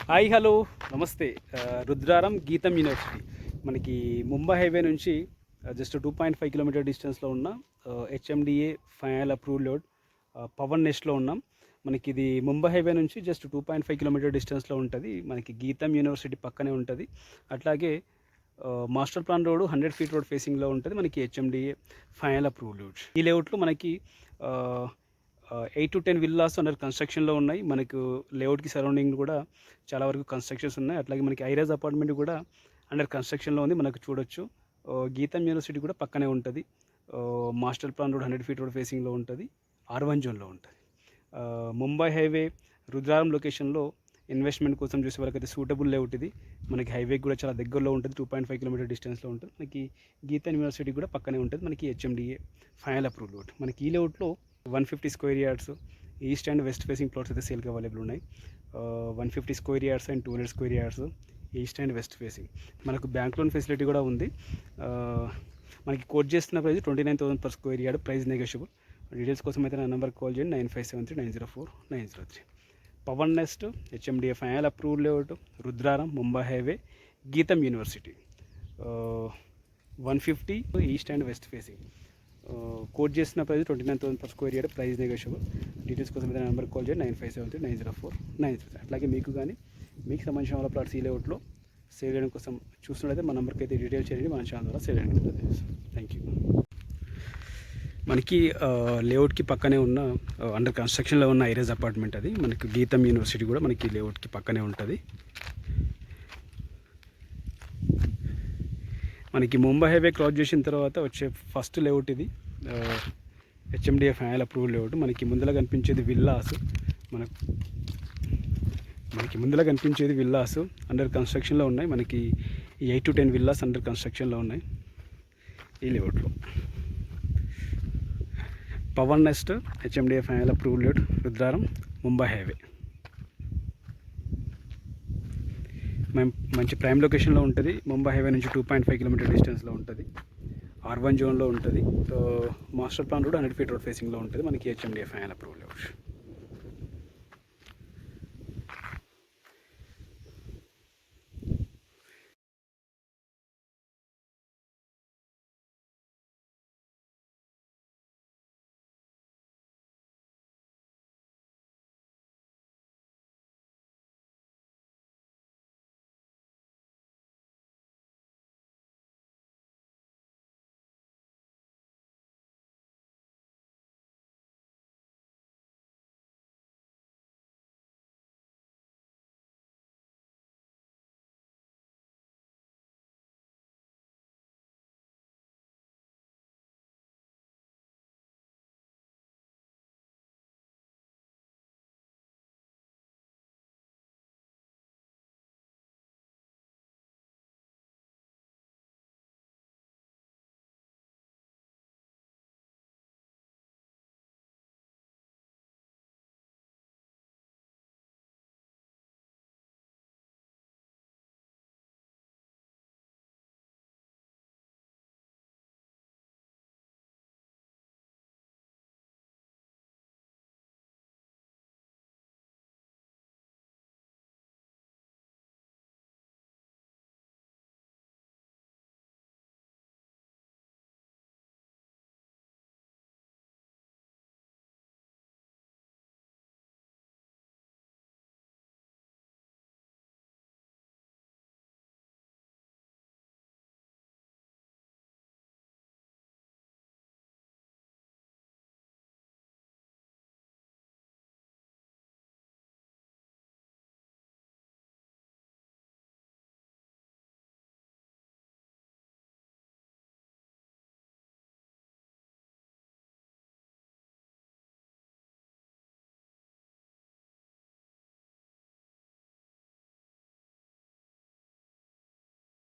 Hi hello నమస్తే. Rudraram GITAM university మనకి Mumbai highway నుంచి జస్ట్ 2.5 కిలోమీటర్ డిస్టెన్స్లో ఉన్న HMDA final approve load Pavan నెస్ట్లో ఉన్నాం. మనకి ఇది ముంబై హైవే నుంచి జస్ట్ 2.5 కిలోమీటర్ డిస్టెన్స్లో ఉంటుంది. మనకి గీతం యూనివర్సిటీ పక్కనే ఉంటుంది. అట్లాగే master plan road 100 feet road ఫేసింగ్లో ఉంటుంది. మనకి హెచ్ఎండిఏ ఫైనల్ అప్రూవ్ లోడ్. ఈ లేఅవుట్లో మనకి 8 to 10 విల్లాస్ అండర్ కన్స్ట్రక్షన్లో ఉన్నాయి. మనకు లేఅవుట్కి సరౌండింగ్ కూడా చాలా వరకు కన్స్ట్రక్షన్స్ ఉన్నాయి. అట్లాగే మనకి ఐరాజ్ అపార్ట్మెంట్ కూడా అండర్ కన్స్ట్రక్షన్లో ఉంది. మనకు చూడొచ్చు. గీతం యూనివర్సిటీ కూడా పక్కనే ఉంటుంది. Master plan road 100 feet road ఫేసింగ్లో ఉంటుంది. R1 జోన్లో ఉంటుంది. ముంబై హైవే రుద్రారం లొకేషన్లో ఇన్వెస్ట్మెంట్ కోసం చూసే వాళ్ళకైతే సూటబుల్ లేఅవుట్ ఇది. మనకి హైవే కూడా చాలా దగ్గరలో ఉంటుంది. 2.5 కిలోమీటర్ డిస్టెన్స్లో ఉంటుంది. మనకి గీతం యూనివర్సిటీ కూడా పక్కనే ఉంటుంది. మనకి హెచ్ఎండిఏ ఫైనల్ అప్రూవ్ లేఅవుట్. మనకి ఈ లేఅవుట్లో 150 square yards east and west facing plots అయితే సేల్కి అవైలబుల్ ఉన్నాయి. 150 square yards and 200 square yards east and west facing. మనకు బ్యాంక్ లోన్ ఫెసిలిటీ కూడా ఉంది. మనకి కోట్ చేస్తున్న price 29,000 per square yard. Price negotiable. Details కోసం అయితే నా నెంబర్కి కాల్ చేయండి. 9573904903. Pavan NEFT HMDA final approved layout Rudraram Mumbai highway GITAM university 150 east and west facing. Quote చేసిన price 29,000 per square yard. Price negotiable. Details కోసం అయితే నెంబర్ కాల్ చేయండి. 9573904903. అట్లాగే మీకు కానీ మీకు సంబంధించిన వాళ్ళ ప్లాట్స్ ఈ లేఅవుట్లో సేల్ చేయడం కోసం చూస్తున్నట్లయితే మా నెంబర్కి అయితే డీటెయిల్స్ చేయండి. మన ఛానల్ ద్వారా సేల్ చేయడం జరుగుతుంది. Thank you. మనకి లేఅవుట్కి పక్కనే ఉన్న అండర్ కన్స్ట్రక్షన్లో ఉన్న ఐరాజ్ అపార్ట్మెంట్ అది. మనకి గీతం యూనివర్సిటీ కూడా మనకి లేఅవుట్కి పక్కనే ఉంటుంది. మనకి ముంబై హైవే క్రాస్ చేసిన తర్వాత వచ్చే ఫస్ట్ లేఅవుట్ ఇది. HMDA final approval layout. మనకి ముందర కనిపించేది విల్లాస్. మనకి ముందర కనిపించేది విల్లాస్ అండర్ కన్స్ట్రక్షన్లో ఉన్నాయి. మనకి 8 to 10 విల్లాస్ అండర్ కన్స్ట్రక్షన్లో ఉన్నాయి ఈ లేఅవుట్లో. Pavan NEFT HMDA final approval layout Rudraram Mumbai highway. మంచి ప్రైమ్ లొకేషన్లో ఉంటుంది. ముంబై హైవే నుంచి 2.5 కిలోమీటర్ డిస్టెన్స్లో ఉంటుంది. R1 జోన్లో ఉంటుంది. Master plan road 100 feet road ఫేసింగ్లో ఉంటుంది. మనకి హెచ్ఎండిఏ ఫైనల్ అప్రూవల్ లేఅవుట్.